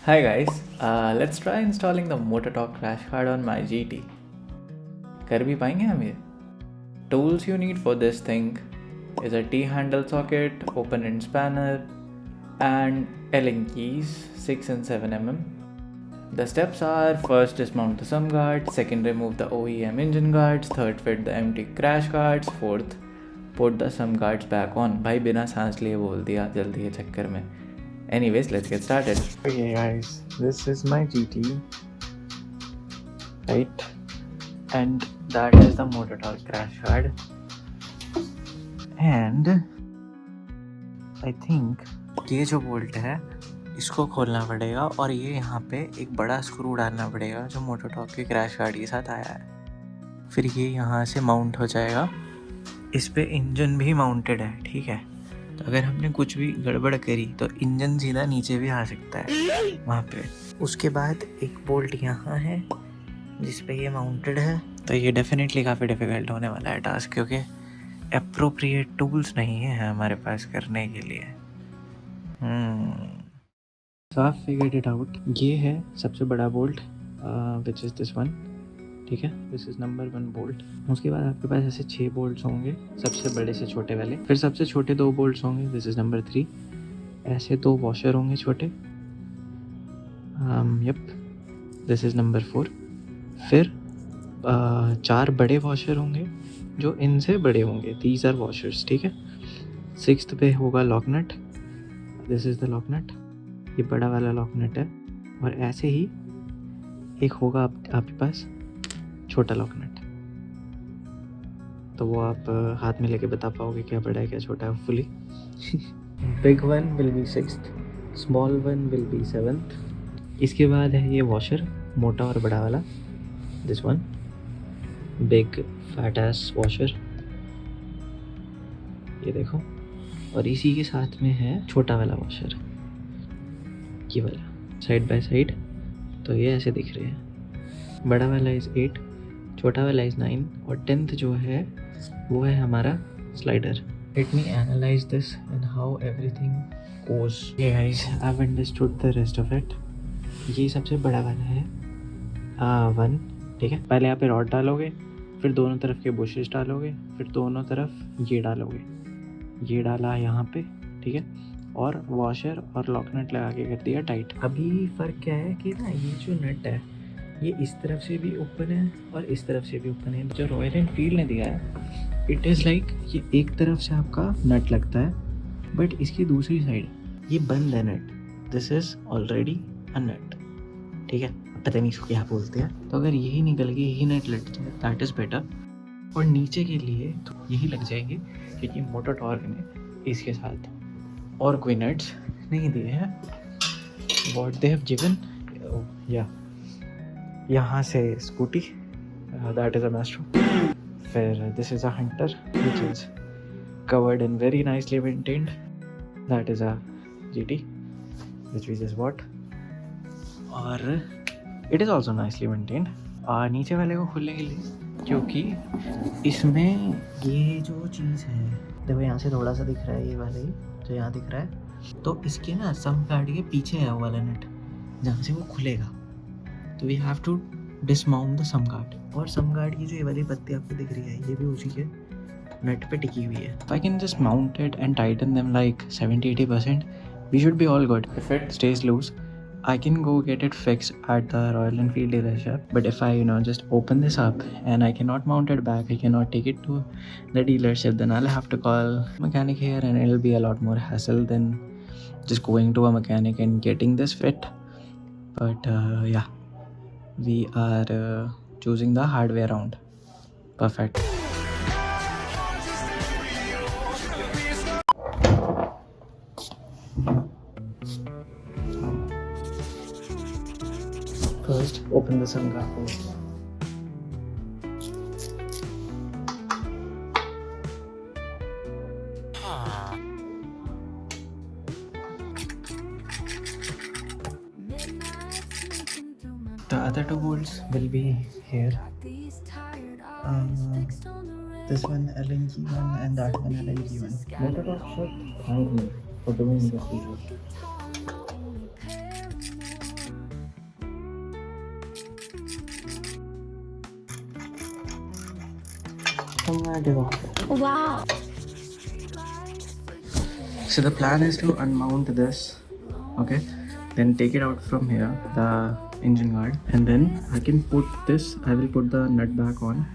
Hi guys, let's try installing the MotorTalk crash card on my GT. कर भी पाएंगे हम ये? Tools you need for this thing is a T-handle socket, open end spanner, and Allen keys 6 and 7 mm. The steps are: first dismount the sum guard, second remove the OEM engine guards, third fit the empty crash guards, fourth put the sum guards back on. भाई बिना सांस लिए बोल दिया जल्दी के चक्कर में. Anyways, let's get started. Okay guys, this is my GT, right? And that is the MotorTalk crash guard. And I think ये जो बोल्ट है इसको खोलना पड़ेगा और ये यहाँ पे एक बड़ा स्क्रू डालना पड़ेगा जो MotorTalk के क्रैश गार्ड के साथ आया है. फिर ये यहाँ से माउंट हो जाएगा. इस पे इंजन भी माउंटेड है, ठीक है? तो अगर हमने कुछ भी गड़बड़ करी तो इंजन सीधा नीचे भी आ सकता है वहाँ पे. उसके बाद एक बोल्ट यहाँ है जिस पे ये माउंटेड है. तो ये डेफिनेटली काफ़ी डिफ़िकल्ट होने वाला है टास्क, क्योंकि अप्रोप्रिएट टूल्स नहीं है हमारे पास करने के लिए. सो आई फिगर्ड इट आउट. ये है सबसे बड़ा bolt, which is this one, ठीक है? This is number 1 bolt. उसके बाद आपके पास ऐसे 6 बोल्ट्स होंगे, सबसे बड़े से छोटे वाले. फिर सबसे छोटे 2 बोल्ट्स होंगे, दिस इज़ नंबर 3. ऐसे 2 वॉशर होंगे छोटे, यप, दिस इज़ नंबर 4. फिर 4 बड़े वॉशर होंगे जो इनसे बड़े होंगे, दीज आर वॉशर्स, ठीक है? 6th पे होगा lock nut, this is the lock nut. ये बड़ा वाला लॉक नट है. और ऐसे ही एक होगा आपके पास छोटा लॉक नट. तो वो आप हाथ में लेके बता पाओगे क्या बड़ा है क्या छोटा है, hopefully. Big one will be 6th, small one will be 7th. इसके बाद है ये वॉशर, मोटा और बड़ा वाला, this one, big fat S washer, ये देखो. और इसी के साथ में है छोटा वाला वॉशर, ये वाला, साइड बाय साइड. तो ये ऐसे दिख रहे हैं. बड़ा वाला इज़ 8, छोटा वाला इज़ 9, और 10th जो है वो है हमारा slider. Let me analyse this and how everything goes. Yeah guys, I have understood the rest of it. ये सबसे बड़ा वाला है 1, ठीक है? पहले यहाँ पे रॉड डालोगे, फिर दोनों तरफ के बुशेस डालोगे, फिर दोनों तरफ ये डालोगे. ये डाला यहाँ पे, ठीक है? और वॉशर और लॉक नट लगा के कर दिया टाइट. अभी फ़र्क क्या है कि ना, ये जो नट है ये इस तरफ से भी ओपन है और इस तरफ से भी ओपन है. जो रॉयल एनफील्ड ने दिया है, इट इज़ लाइक ये एक तरफ से आपका नट लगता है, बट इसकी दूसरी साइड ये बंद है नट. दिस इज़ ऑलरेडी अ नट, ठीक है? पता नहीं इसको क्या बोलते हैं. तो अगर यही निकल के यही नट लग जाए, दैट इज़ बेटर. और नीचे के लिए तो यही लग जाएंगे, क्योंकि MotorTalk ने इसके साथ और कोई नट्स नहीं दिए हैं. वॉट दे हैव गिवन, या यहाँ से scooty, that is a Maestro. फिर this is a Hunter which is covered and very nicely maintained, that is a GT which we just bought, और it is also nicely maintained. नीचे वाले को खोलने के लिए, क्योंकि इसमें ये जो चीज़ है, देखो यहाँ से थोड़ा सा दिख रहा है, ये वाला ही जो यहाँ दिख रहा है, तो इसके ना सम गार्ड के पीछे है वो वाला नट जहाँ से वो खुलेगा. तो we have to dismount the sump guard. और सम गार्ड की जो ये वाली पत्ती आपको दिख रही है, ये भी उसी के नट पे टिकी हुई है. I can just mount it and tighten them like 70-80%. We should be all good. If it stays loose, I can go get it fixed at the Royal Enfield dealership. But if I, just open this up and I cannot mount it back, I cannot take it to the dealership, then I'll have to call a mechanic here, and it'll be a lot more hassle than just going to a mechanic and getting this fit. But yeah, we are choosing the hard way around. Perfect. First, open the sun guard. The other 2 bolts will be here. This one Allen key one and that one Allen key one. MotorTalk should thank me for doing this video. Wow. So the plan is to unmount this, okay, then take it out from here, the engine guard, and then I can put this, I will put the nut back on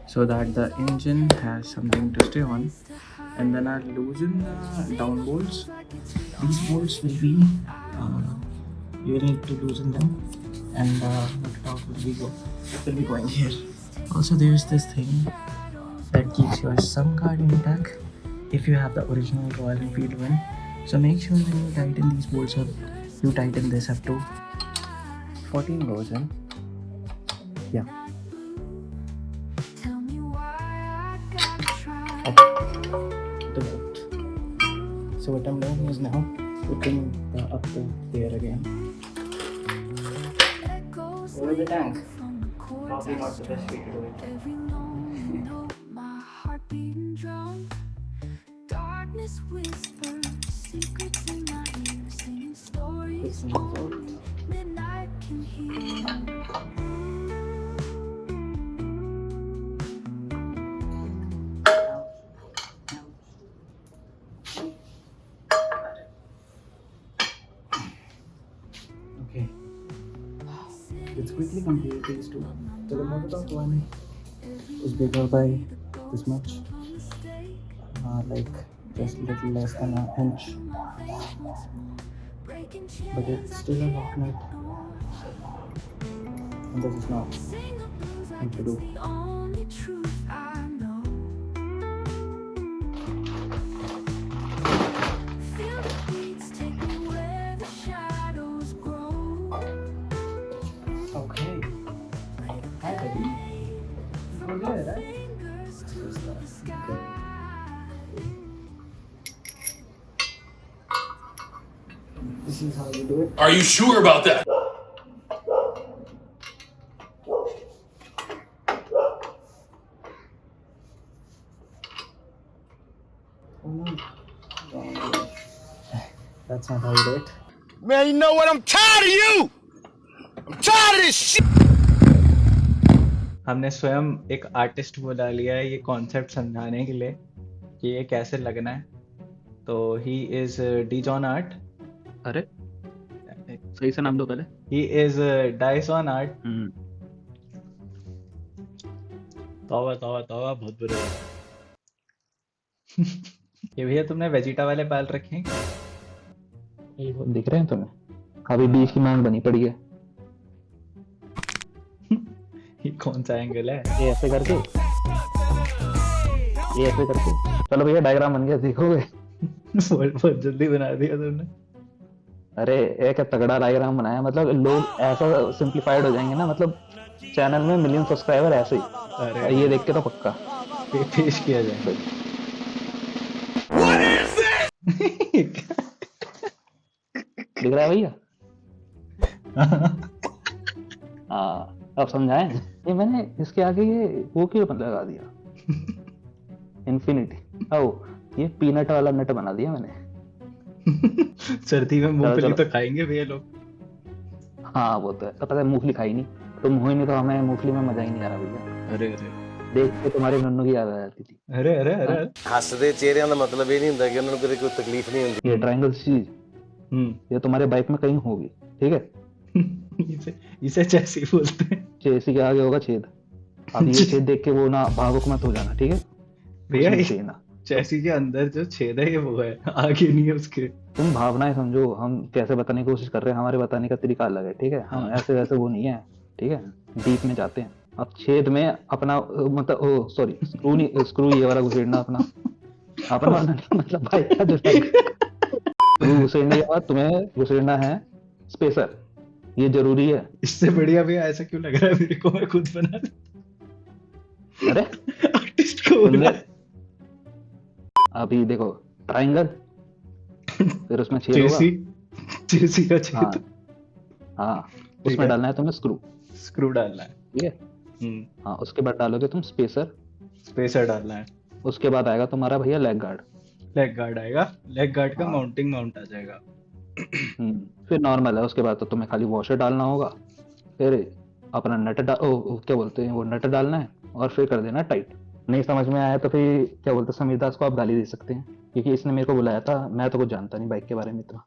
so that the engine has something to stay on, and then I'll loosen the down bolts. These bolts will be, you will need to loosen them, and the top will be going here. Also there's this thing that keeps your sum card intact if you have the original Royal Enfield one. So make sure when you tighten these bolts up, you tighten this up to 14 goes in. Yeah. Okay. The bolt. So what I'm doing is now putting the up to there again. Over the tank. Probably not the best way to do it. My heart beating drum. Darkness whispers secrets in my ear, singing stories midnight can hear. Okay. Let's quickly compare these two. So the motor one is bigger by this much, like just a little less than an inch, but it's still a lock nut, and this is not thing to do. Only truth I know. Feel the beats take me where the shadows grow. Okay. Hi, baby. You're good, right? Fingers to the sky. This is how you do it. Are you sure about that? Oh no. Wrong way. That's not how you do it. Man, you know what? I'm tired of you! I'm tired of this shit! हमने स्वयं एक artist बुला लिया है ये concept समझाने के लिए कि ये कैसे लगना है. तो ही इज डीजॉन आर्ट. अरे सही से नाम दो पहले. He is Dyson art. तौबा तौबा तौबा, बहुत बुरे. ये भैया तुमने वेजिटा वाले बाल रखे हैं? दिख रहे हैं तुम्हें? अभी बीफ की मांग बनी पड़ी है. ये कौन सा एंगल है? ये ऐसे करके, ये ऐसे करके. चलो भैया डायग्राम बन गया, देखोगे? बहुत जल्दी बना दिया तुमने. अरे एक तगड़ा डायग्राम बनाया, मतलब लोग ऐसा सिंप्लीफाइड हो जाएंगे ना, मतलब चैनल में मिलियन सब्सक्राइबर ऐसे ही. अरे ये देख के तो पक्का पेश किया जाए. दिख रहा है भैया? हाँ, अब समझाएं. ये मैंने इसके आगे ये वो क्यों लगा दिया? इन्फिनिटी. ये पीनट वाला नट बना दिया मैंने. सर्दी में मूंगफली तो खाएंगे भैया लोग. हाँ वो तो है. पता है मूंगफली खाई नहीं, तुम हुई नहीं तो हमें मूंगफली में मजा ही नहीं आ रहा भैया. अरे अरे देख के तुम्हारे नन्नू की याद आ जाती थी. अरे अरे अरे ਹੱਸਦੇ ਚਿਹਰਿਆਂ ਦਾ ਮਤਲਬ ਇਹ ਨਹੀਂ ਹੁੰਦਾ ਕਿ ਉਹਨਾਂ ਨੂੰ ਕਦੇ ਕੋਈ ਤਕਲੀਫ ਨਹੀਂ ਹੁੰਦੀ. ये ट्रायंगल चीज ये तुम्हारे बाइक में कहीं होगी, ठीक है? इसे चैसी बोलते हैं. चेसी के आगे होगा छेद. अब ये छेद देख के वो ना भावुक मत हो जाना, ठीक है? भैया कुछ नहीं ना, चैसी के अंदर जो छेद है ये वो है, आगे नहीं है उसके. तुम भावनाएं समझो. हम कैसे बताने की कोशिश कर रहे हैं, हमारे बताने का तरीका अलग है, ठीक है? हम ऐसे वैसे वो नहीं है, ठीक है? डीप में जाते हैं. अब छेद में अपना मतलब सॉरी स्क्रू ये वाला घुसेड़ना अपना मतलब बाइक का जो स्क्रू घुसेड़ने के बाद तुम्हें घुसेड़ना है स्पेसर. ये जरूरी है. इससे बढ़िया भैया ऐसा क्यों लग रहा है मेरे को? मैं खुद बना अरे आर्टिस्ट को बोला. अभी देखो ट्रायंगल, फिर उसमें छेद होगा. चेसी का छेद. हाँ उसमें डालना है तुम्हें स्क्रू डालना है, ठीक है? हाँ उसके बाद डालोगे तुम स्पेसर डालना है. उसके बाद आएगा तुम्हारा भैया लेग गार्ड आएगा. लेग गार्ड का हाँ. माउंटिंग माउंट आ जाएगा. फिर नॉर्मल है. उसके बाद तो तुम्हें खाली वॉशर डालना होगा, फिर अपना नट क्या बोलते हैं वो नट डालना है, और फिर कर देना टाइट. नहीं समझ में आया तो फिर क्या बोलते हैं, समीर दास को आप गाली दे सकते हैं, क्योंकि इसने मेरे को बुलाया था, मैं तो कुछ जानता नहीं बाइक के बारे में इतना।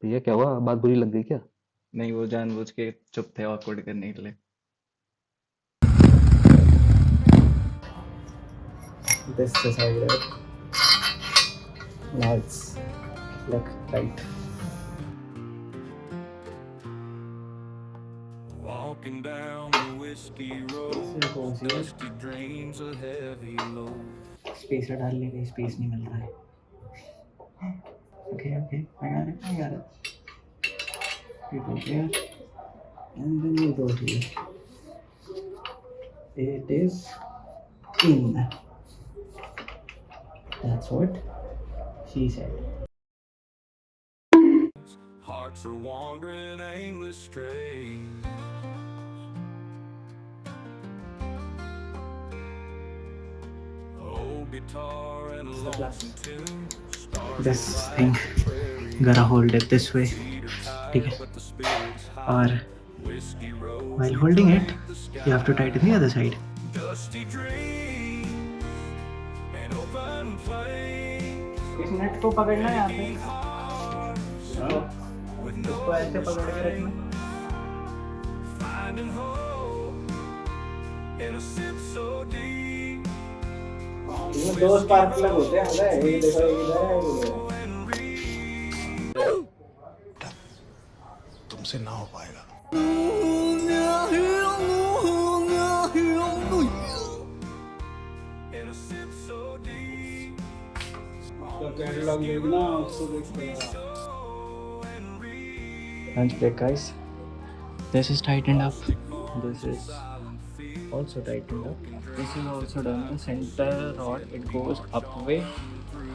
भैया क्या हुआ, बात बुरी लग गई क्या? नहीं, वो जानबूझ के चुप थे ऑकवर्ड करने के लिए। This is how you do it. Now it's look right. Walking down the whiskey road, dusty dreams a heavy load. Spacer डालने का स्पेस नहीं मिल रहा है। Okay, okay, I got it. You go here, and then you go here. It is in. That's what she said. Hearts are wandering aimless strays. Old guitar and a lonesome tune. This thing gotta hold it this way. ठीक है, But the spirit's high. और Whiskey road, while holding it, you have to tighten the other side. dusty dreams, and open flames. इस net को पकड़ना है यहाँ पे, With no इसको ऐसे पकड़ के रखना। finding hope in a sip so deep. इसमें दो स्पार्क प्लग होते हैं, एक देखो एक इधर है एक उधर है। तुमसे ना हो पाएगा। In a sip so deep. Catalogue देखना उसको देखते Lunch break, guys. This is tightened up. This is also tightened up. This is also done. The center rod, it goes up way,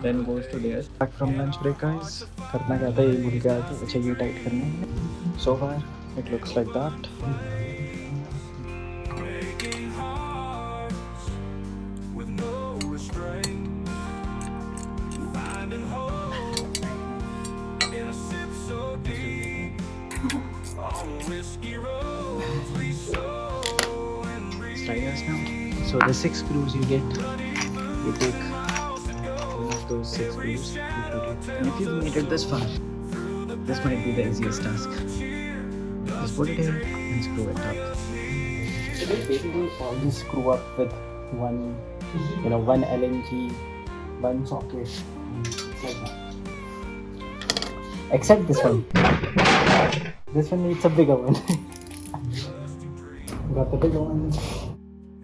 then goes to there. Back from lunch break, guys. करना क्या था, ये भूल गया था। अच्छा, ये tight करना है। So far, it looks like that. Making hearts with no restraint. Finding hope in a sip so deep. On whiskey roads we sow and breathe. Sliders now. So the 6 screws you get, you take one of those 6 screws, you put it. And if you've made it this far, this might be the easiest task. Just put it here and screw it up. So they basically all these screw up with one Allen key, one socket, like that. Except this one. This one needs a bigger one. Got the bigger one.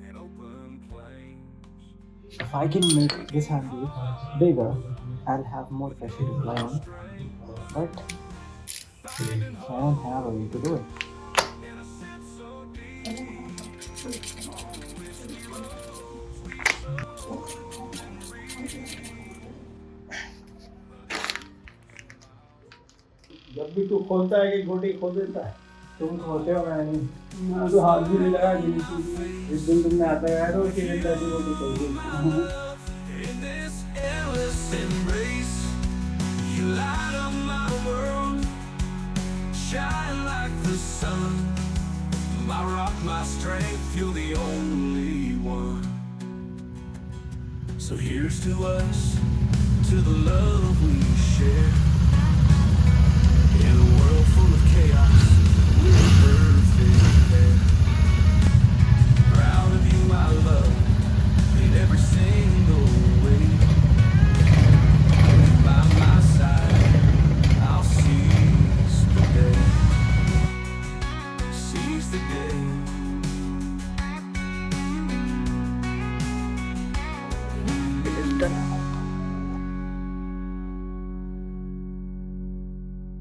And open flames. If I can make this handle bigger, I'll have more pressure to apply on. But I don't have a way to do it. जब भी तू खोलता है कि गोटी खो देता है, तुम खोलते हो, मैं नहीं, मैं तो हाथ भी नहीं लगा। जिस दिन तुमने आता है तो उसी दिन दादी गोटी खोल दी। In this endless embrace, you light up my world, shine like the sun. My rock, my strength, you're the only one. So here's to us, to the love we share. In a world full of chaos,